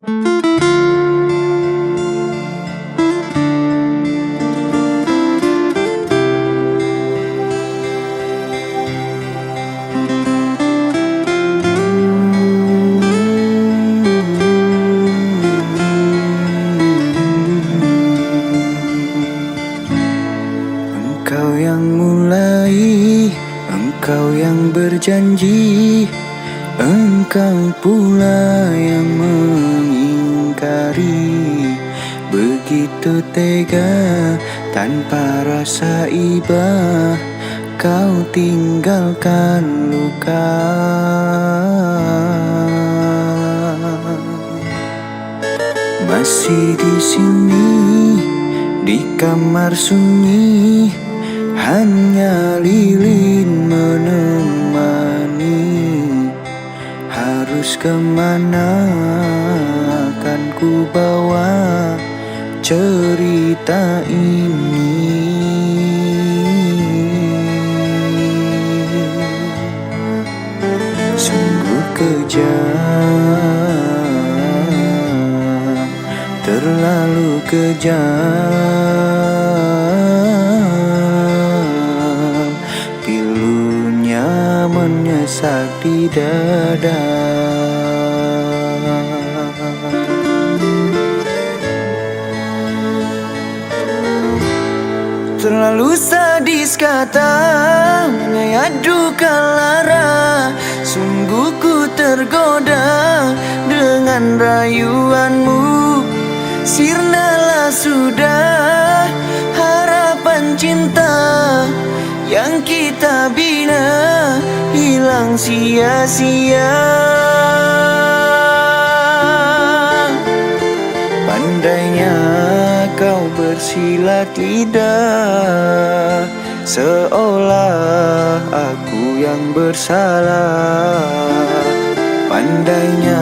Engkau yang mulai, engkau yang berjanji, engkau pula yang mengingkari. Begitu tega tanpa rasa iba, kau tinggalkan luka. Masih di sini, di kamar sunyi, hanya lilin menemani. Harus kemana akan ku bawa cerita ini? Sungguh kejam, terlalu kejam. Pilunya menyesak di dada. Terlalu sadis kata menyayat duka lara. Sungguh ku tergoda dengan rayuanmu. Sirnalah sudah harapan cinta yang kita bina, hilang sia-sia. Pandainya kau bersilat lidah, seolah aku yang bersalah. Pandainya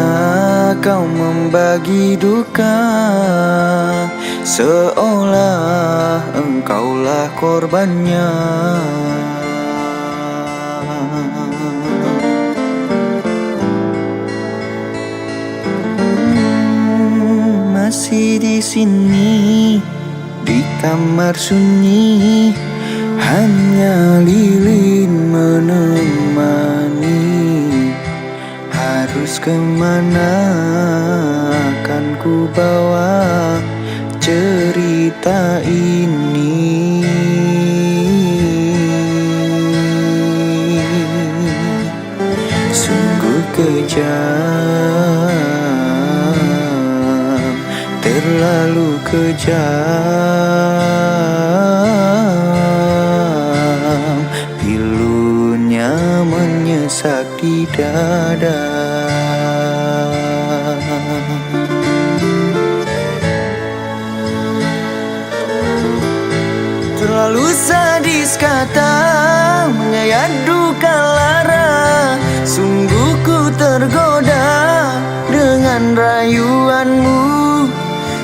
kau membagi duka, seolah engkaulah korbannya. Masih di sini, di kamar sunyi, hanya lilin menemani. Harus kemana akan ku bawa cerita ini? Sungguh kejam, terlalu kejam. Pilunya menyesak di dada. Terlalu sadis kata menyayat duka lara. Sungguh ku tergoda dengan rayuanmu.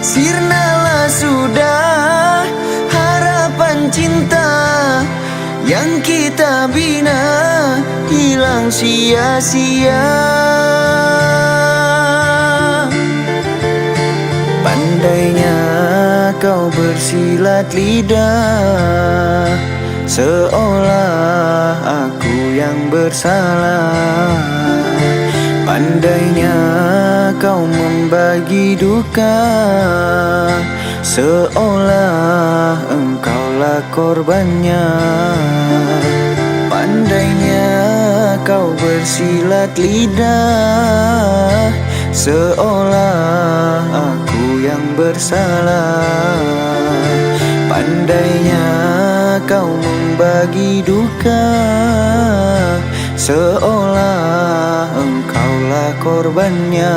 Sirnalah sudah harapan cinta yang kita bina, hilang sia-sia. Pandainya kau bersilat lidah, seolah aku yang bersalah. Pandainya kau membagi duka, seolah engkaulah korbannya. Pandainya kau bersilat lidah, seolah aku yang bersalah. Pandainya kau membagi duka, seolah engkaulah korbannya.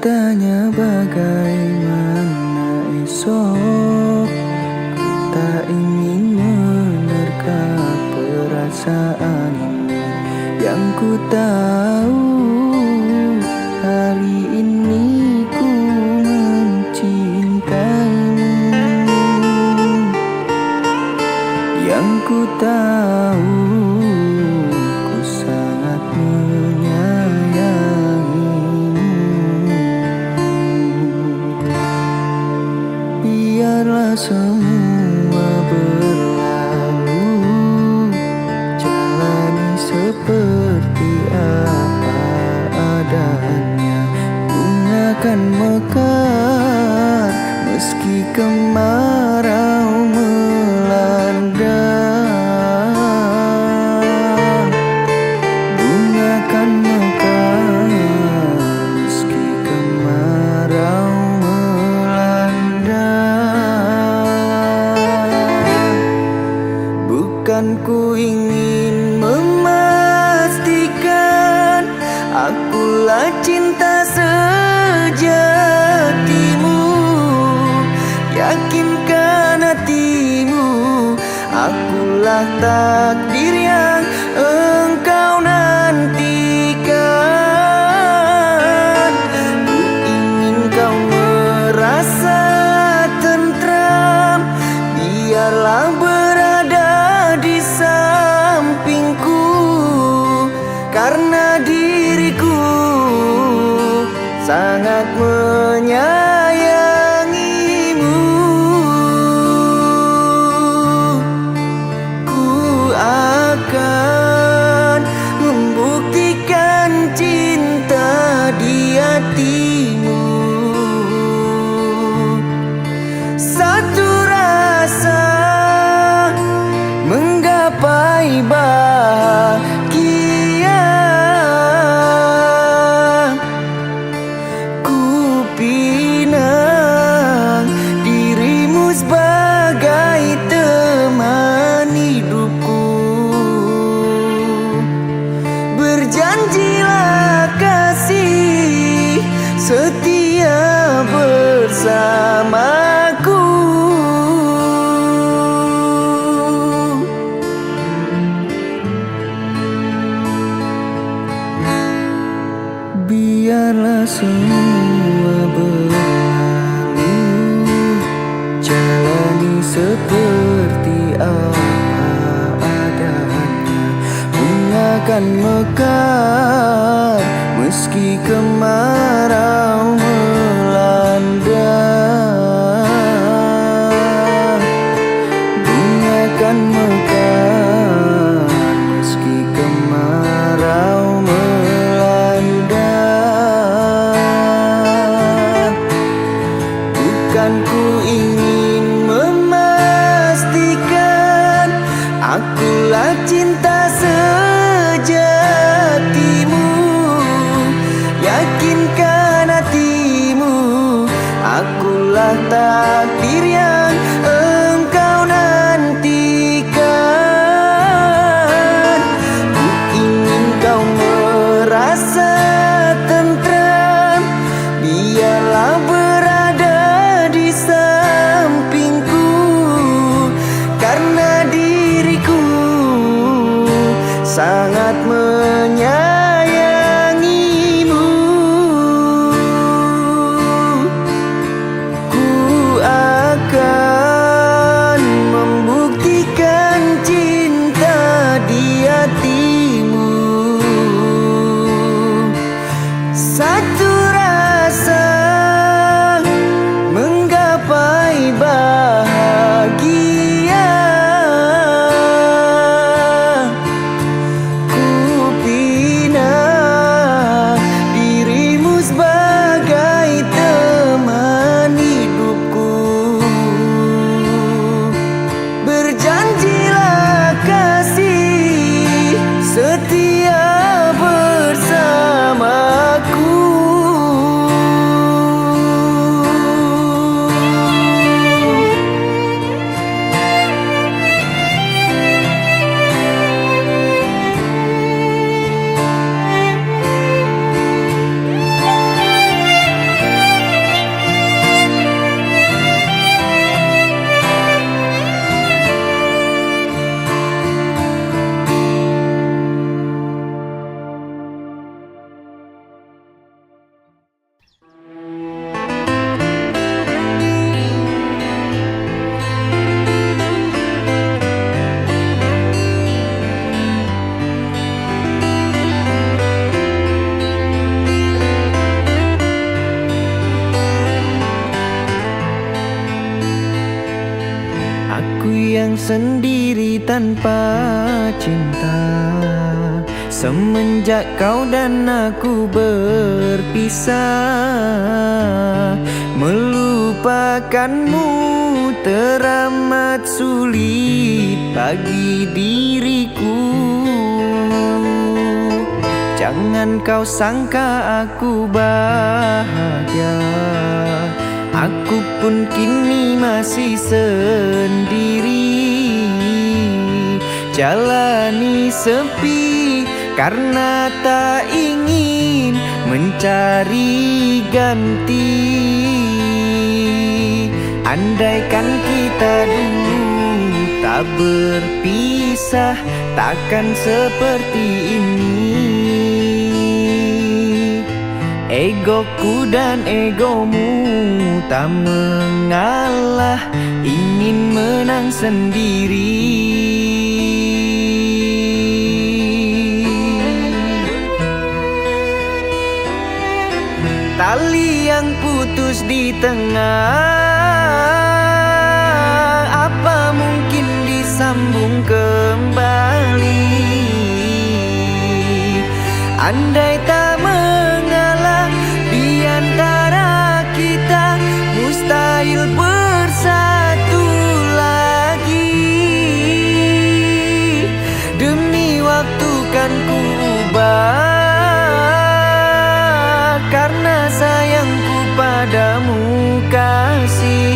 tanya bagaimana esok, ku tak ingin menerka perasaan ini. Yang ku tahu hari ini ku mencintaimu. Yang ku tahu ku sangat menyayangimu. Biarlah semua berlalu, jalani seperti apa adanya. Bunga akan mekar meski kemarau melanda. Bunga akan mekar meski kemarau melanda. Bukan ku ingin memastikan akulah cinta sejatimu. Yakinkan hatimu, akulah takdir yang engkau nantikan. Ku ingin kau merasa tentram, biarlah berada di sampingku, karena diriku sangat menyayangimu. Ku akan membuktikan cinta di hatimu. Satu rasa menggapai bahagia. Ku pinang dirimu sebagai teman hidupku. Berjanjilah kasih setia bersamaku. Biarlah semua berlalu, jalani seperti apa adanya. Bunga akan mekar meski kemarau melanda. Bunga akan mekar meski kemarau melanda. Bukan ku ingin memastikan akulah cinta sejatimu. Yakinkan hatimu, akulah takdir yang engkau nantikan. Ku ingin kau merasa tentram, biarlah berada di sampingku, karena diriku sangat menyayangimu. Ku akan membuktikan cinta di hatimu. Satu rasa menggapai bahagia. Ku sendiri tanpa cinta. Semenjak kau dan aku berpisah, melupakanmu teramat sulit bagi diriku. Jangan kau sangka aku bahagia, aku pun kini masih sendiri. Jalani sepi karena tak ingin mencari ganti. Andaikan kita dulu tak berpisah, takkan seperti ini. Egoku dan egomu tak mengalah, ingin menang sendiri. Tali yang putus di tengah, apa mungkin disambung kembali? Andai tak mengalah di antara kita, mustahil bersatu lagi. Demi waktu kan ku ubah, karena sayangku padamu kasih.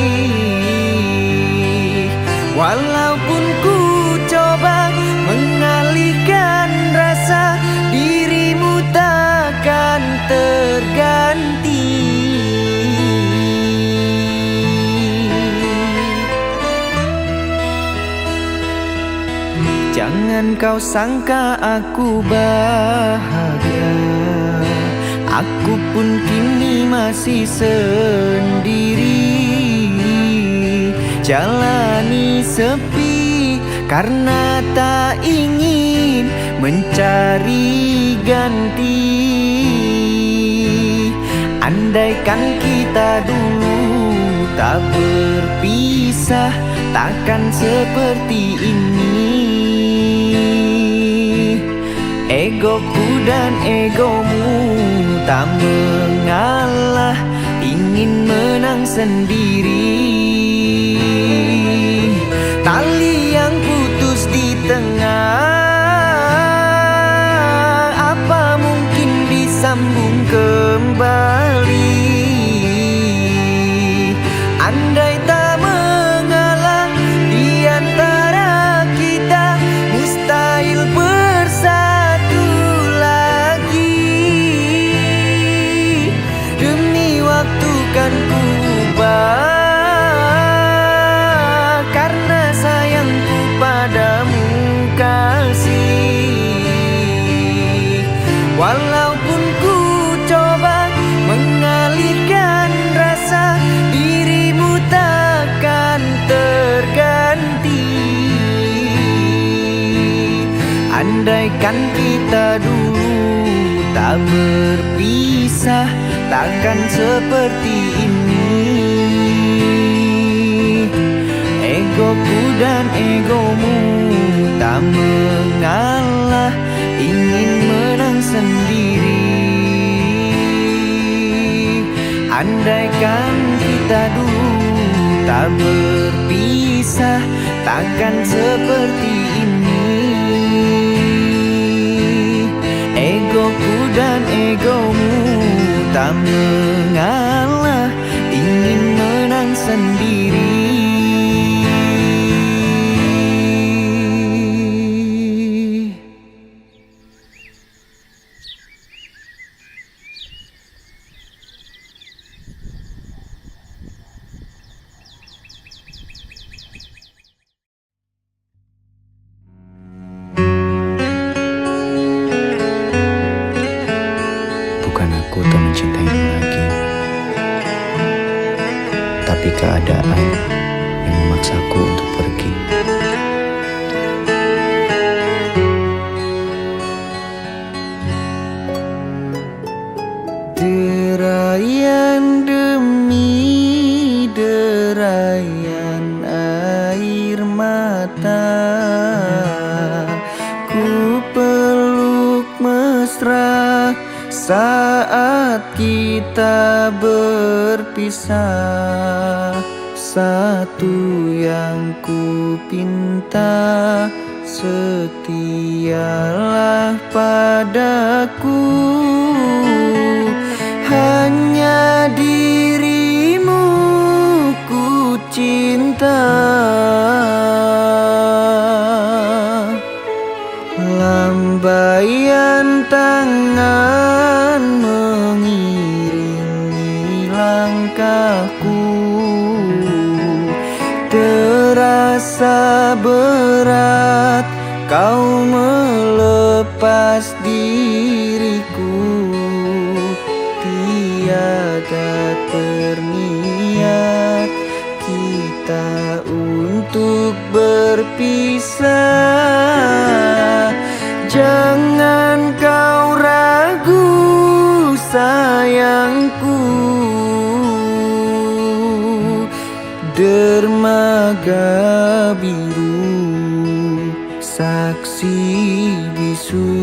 Walaupun ku coba mengalihkan rasa, dirimu takkan terganti. Jangan kau sangka aku bahagia, aku pun kini masih sendiri. Jalani sepi karena tak ingin mencari ganti. Andaikan kita dulu tak berpisah, takkan seperti ini. Egoku dan egomu tak mengalah, ingin menang sendiri. Tali yang putus di tengah, apa mungkin disambung kembali? Andai tak mengalah di antara kita, mustahil bersatu lagi. Demi waktu kan ku ubah, karena sayangku padamu kasih. Walaupun ku coba mengalihkan rasa, dirimu takkan terganti. Andaikan kita dulu tak berpisah, takkan seperti ini. Egoku dan egomu tak mengalah, ingin menang sendiri. Andaikan kita dulu tak berpisah, takkan seperti ini. Egoku dan egomu tak mengalah, ingin menang sendiri. Bukan aku tak mencintaimu lagi, tapi keadaan yang memaksaku untuk pergi. Derayan demi derayan air mata mesra saat kita berpisah. Satu yang ku pinta, setialah padaku. Hanya dirimu ku cinta. Lambaian tangan mengiringi langkahku. Terasa berat kau melepas diriku. Tiada terniat kita untuk berpisah. Jangan kau ragu sayangku. Dermaga biru, saksi bisu.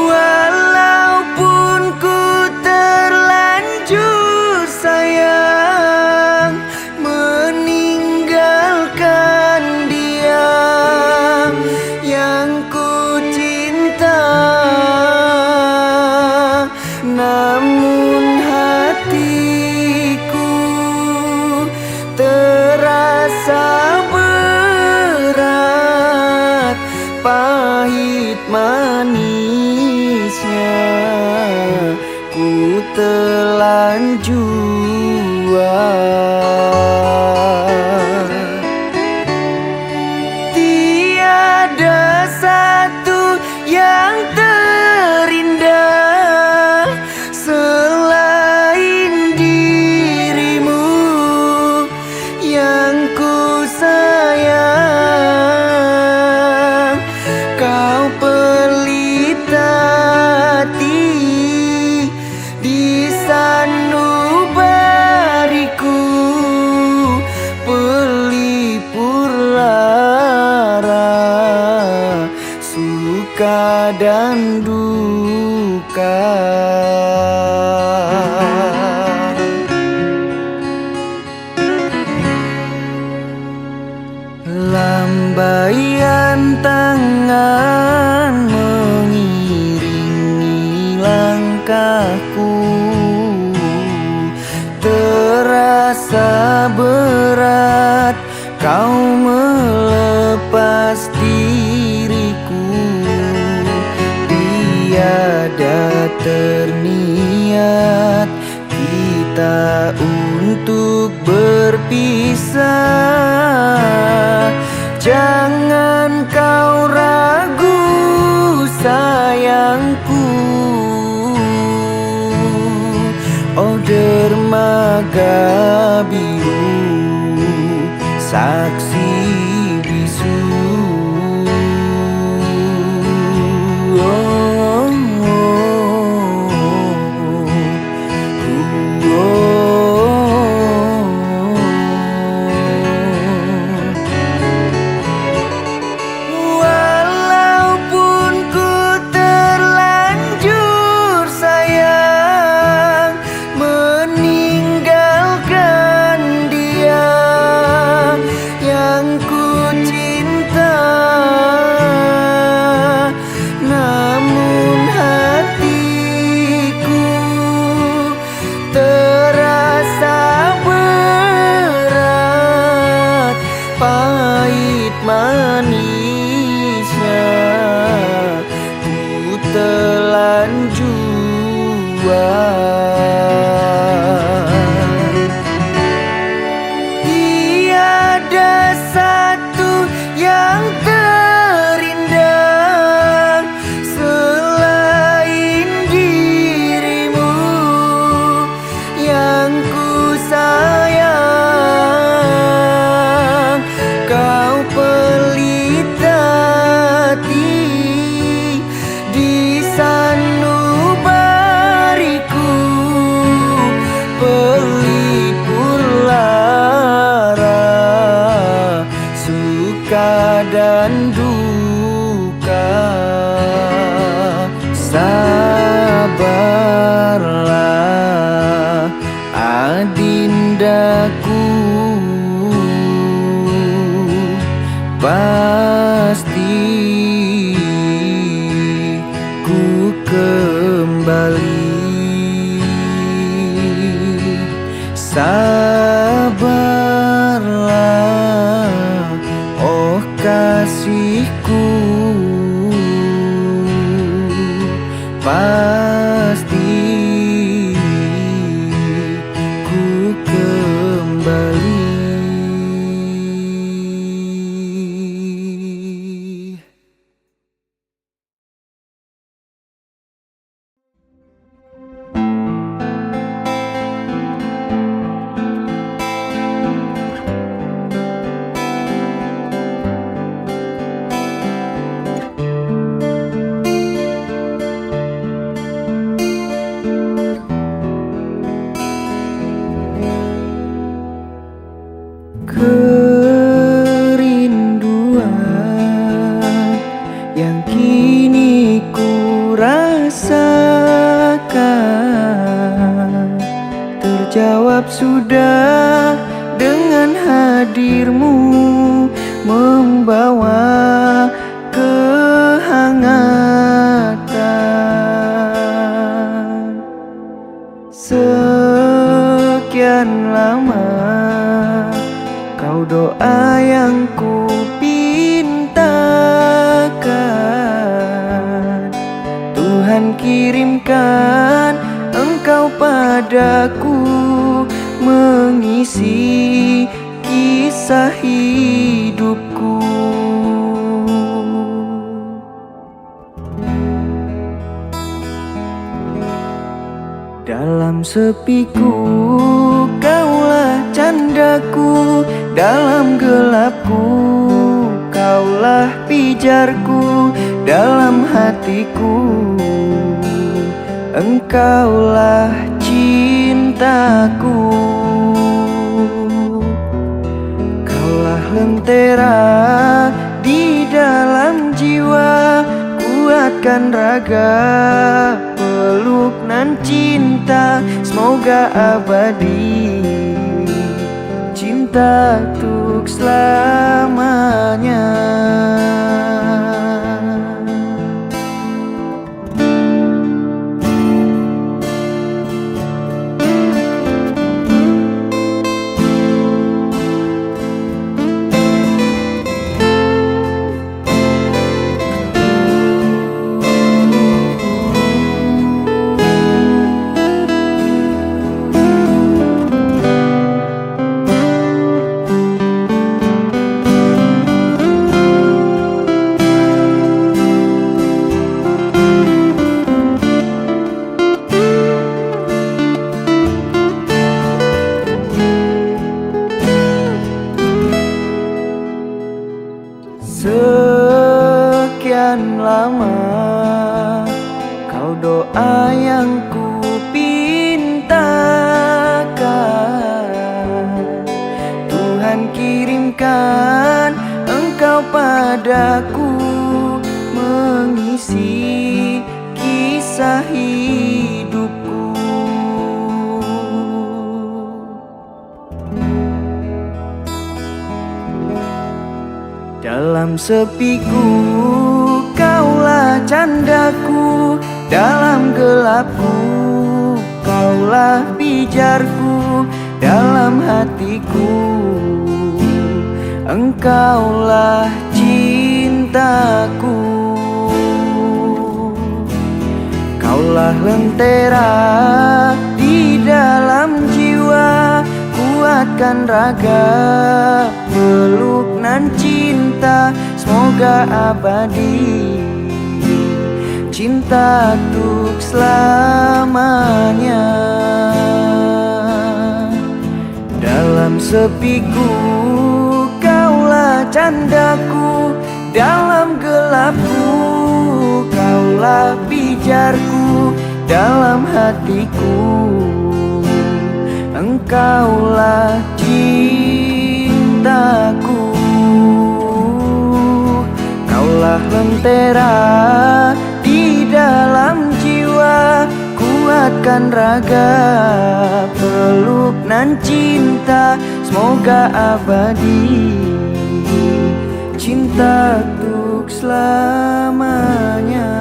Walaupun ku terlanjur sayang meninggalkan dia yang ku cinta, namun hatiku terasa berat. Pahit manisnya ku telan jua. Tiada satu yang terindah selain dirimu yang ku sayang. Kau pelita hati di sanubariku, pelipur lara, suka dan duka. Lambaian tangan mengiringi langkahku. Terasa berat kau melepas diriku. Tiada terniat kita untuk berpisah. Jangan kau ragu sayangku. Oh dermaga biru, saksi bisu. Pahit manisnya ku telan jua. Tiada satu yang terindah selain dirimu yang ku sayang. Kau pelita hati di sana kembali. Sabarlah, oh kasihku, pasti ku kembali. Kerinduan yang kini ku rasakan terjawab sudah dengan hadirmu, membawa kehangatan. Sekian lama kau doa yang ku pintakan, Tuhan kirimkan engkau padaku, mengisi kisah hidupku. Dalam sepiku kaulah candaku, dalam gelapku kaulah pijarku, dalam hatiku engkaulah cintaku. Kaulah lentera di dalam jiwa, kuatkan raga, peluk nan cinta, semoga abadi, cinta untuk selamanya. Sekian lama kau doa yang ku pintakan, Tuhan kirimkan engkau padaku, mengisi kisah hidupku. Dalam sepiku kaulah candaku, dalam gelapku kaulah pijarku, dalam hatiku engkaulah cintaku. Kaulah lentera di dalam jiwa, kuatkan raga, peluk nan cinta, semoga abadi, cinta untuk selamanya. Dalam sepiku kaulah candaku, dalam gelapku kaulah pijarku, dalam hatiku engkaulah cintaku. Kaulah lentera di dalam jiwa, kuatkan raga, peluk nan cinta, semoga abadi, cinta untuk selamanya.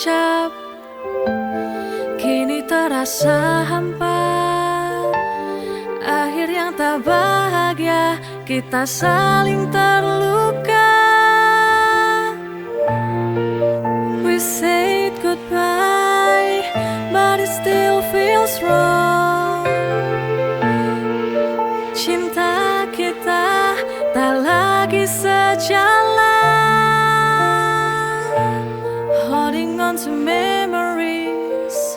terucap, kini terasa hampa. Akhir yang tak bahagia, kita saling terluka. We said goodbye, but it still feels wrong. Cinta kita tak lagi sejalan. Holding on to memories,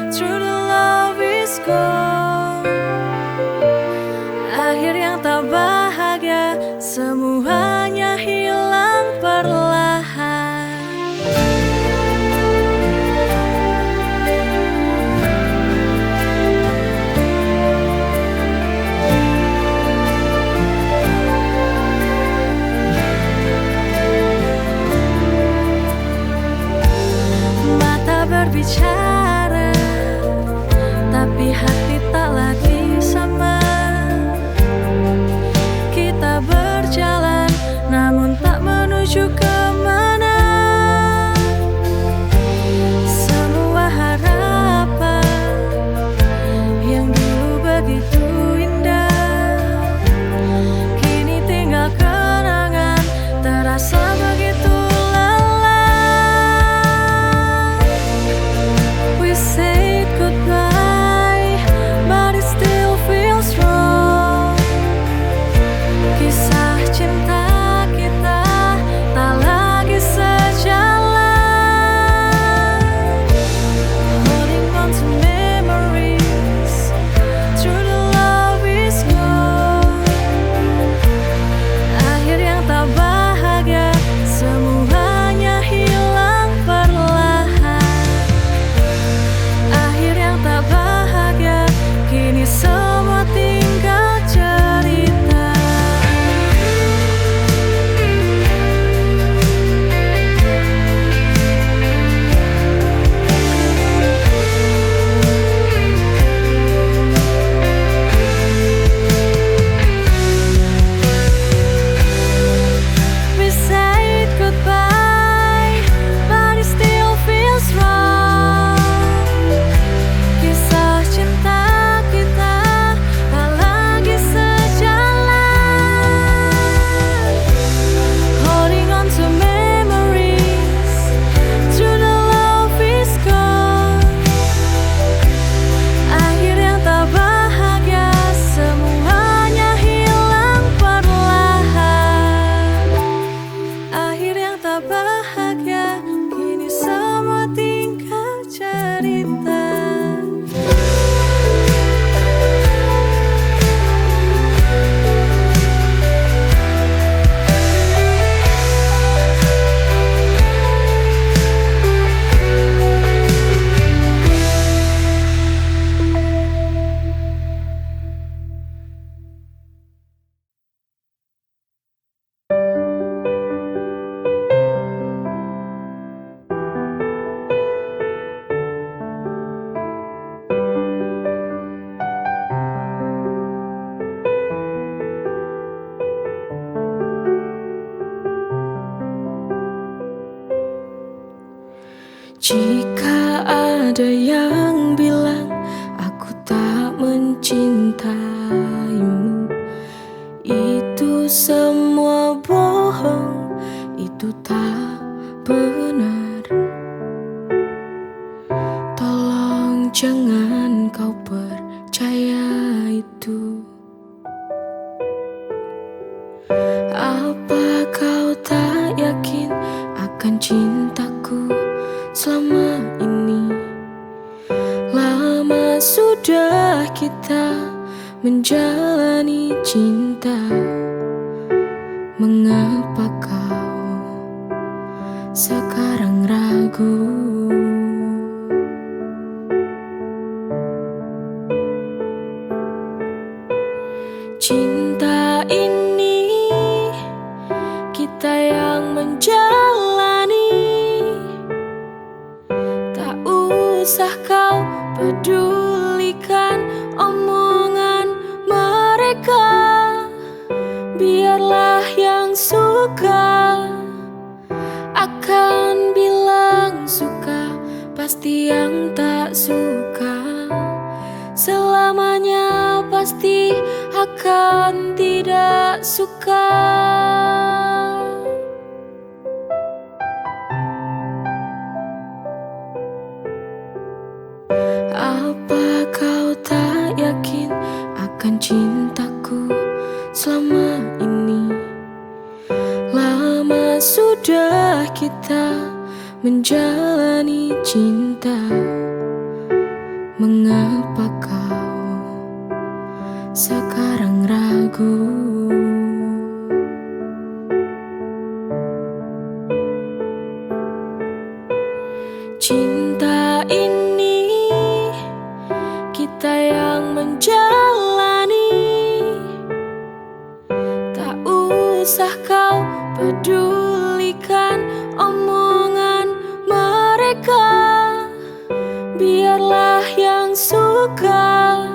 through the love is gone. Akhir yang tak bahagia, semuanya hilang perlahan. Mata berbicara, tapi hati tak lagi sama. Kita berjalan, namun tak menuju kemana. Semua harapan yang dulu begitu indah, kini tinggal kenangan, terasa begitu lelah. We said goodbye, but it still feels wrong. Kisah cinta kita tak lagi sejalan. Holding on to memories, through the love is gone. Akhir yang tak bahagia, semuanya hilang perlahan. Akhir yang tak bahagia, kini semua tinggal cerita. We said goodbye, but it still feels wrong. Kisah cinta kita tak lagi sejalan. Holding on to memories, through the love is gone. Akhir yang tak bahagia, semuanya hilang perlahan. Akhir yang tak bahagia, kini semua tinggal cerita. Jika ada yang bilang aku tak mencintaimu, itu semua bohong, itu tak benar. Tolong jangan kau percaya itu. Apa kau tak yakin akan cintaku selama ini? Lama sudah kita menjalani cinta. Mengapa kau sekarang ragu? Cinta ini kita yang menjalani. Tak usah kau pedulikan omongan mereka. Biarlah yang suka akan bilang suka. pasti yang tak suka. Selamanya pasti akan tidak suka. Apa kau tak yakin akan cintaku selama ini? Lama sudah kita menjalani cinta. Mengapa kau sekarang ragu? Cinta ini kita yang menjalani. Tak usah kau pedulikan omongan mereka. Biarlah yang suka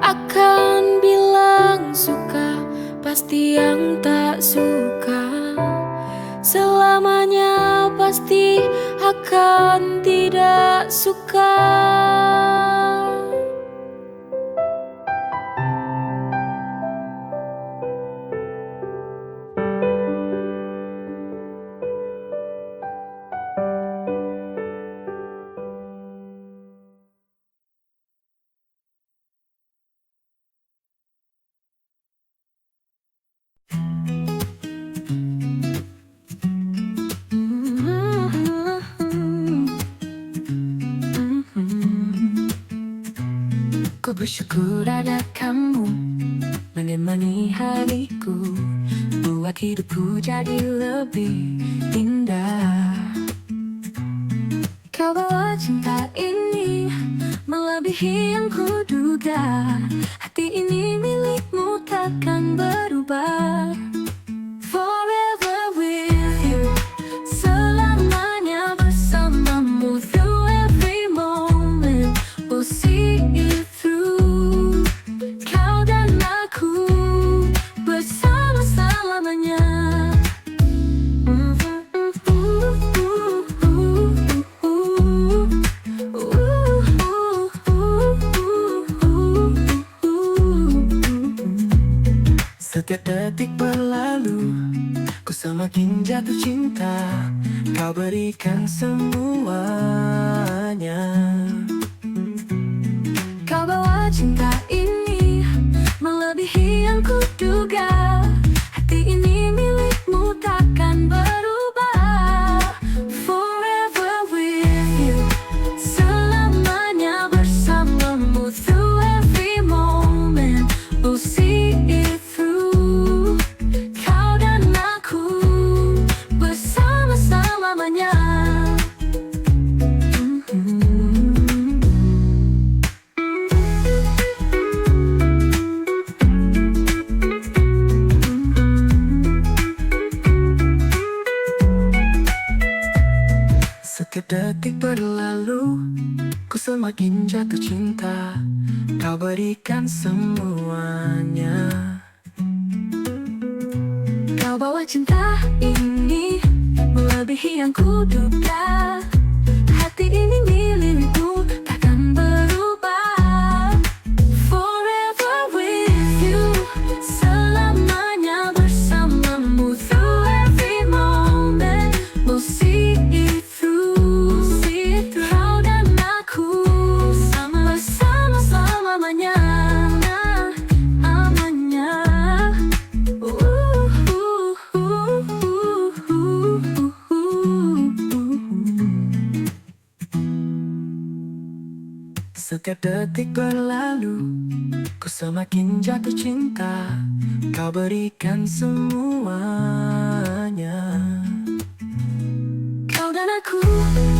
akan bilang suka. Pasti yang tak suka selamanya pasti akan tidak suka. Ku bersyukur ada kamu menemani hariku, buat hidupku jadi lebih indah. Kau bawa cinta ini melebihi yang kuduga. Hati ini milikmu takkan berubah. Forever with you, selamanya bersamamu. Through every moment we'll see it through. Kau dan aku bersama selamanya. Setiap detik berlalu, ku semakin jatuh cinta. Kau berikan semuanya. Kau bawa cinta ini melebihi yang kuduga. Hati ini milikmu takkan berubah. Forever with you, selamanya bersamamu. Through every moment we'll see it through. Kau dan aku bersama selamanya. Setiap detik berlalu, ku semakin jatuh cinta. Kau berikan semuanya. Kau bawa cinta ini melebihi yang kuduga. Hati ini milikmu takkan berubah. Forever with you, selamanya bersamamu. Through every moment we'll see it through. Kau dan aku bersama selamanya. Setiap detik berlalu, ku semakin jatuh cinta. Kau berikan semuanya. Kau dan aku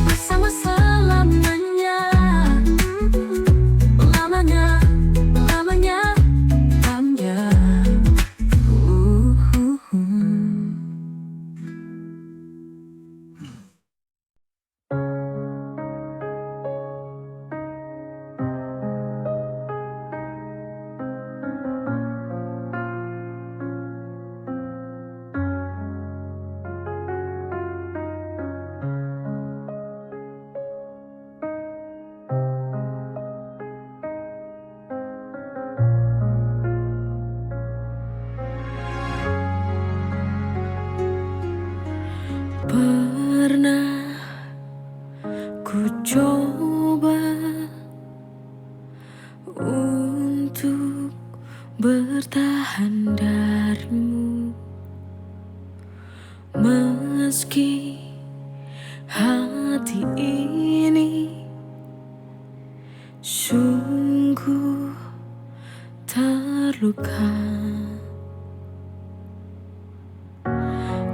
bersama selamanya. Lamanya, lamanya, lamanya. Ku coba untuk bertahan darimu, meski hati ini sungguh terluka.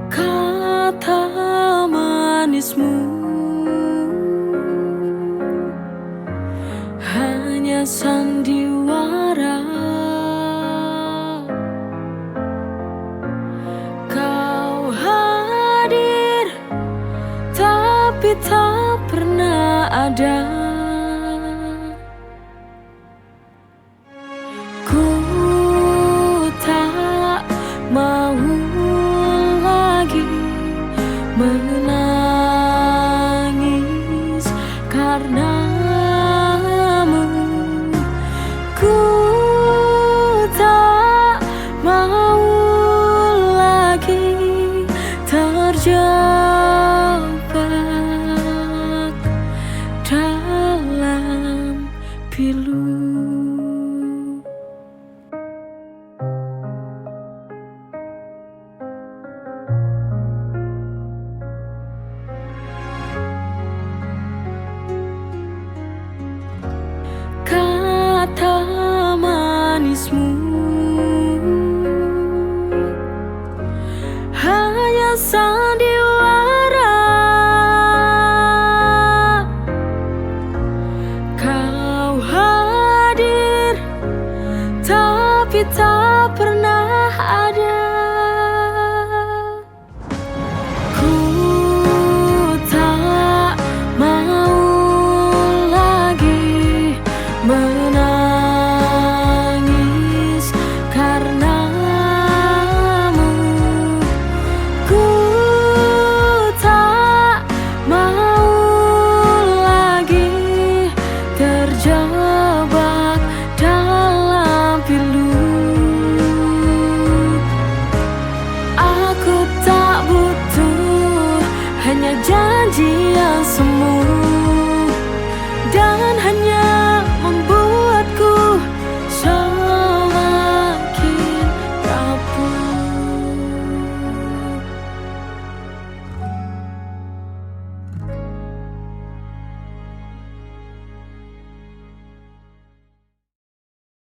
Kata manismu hanya sang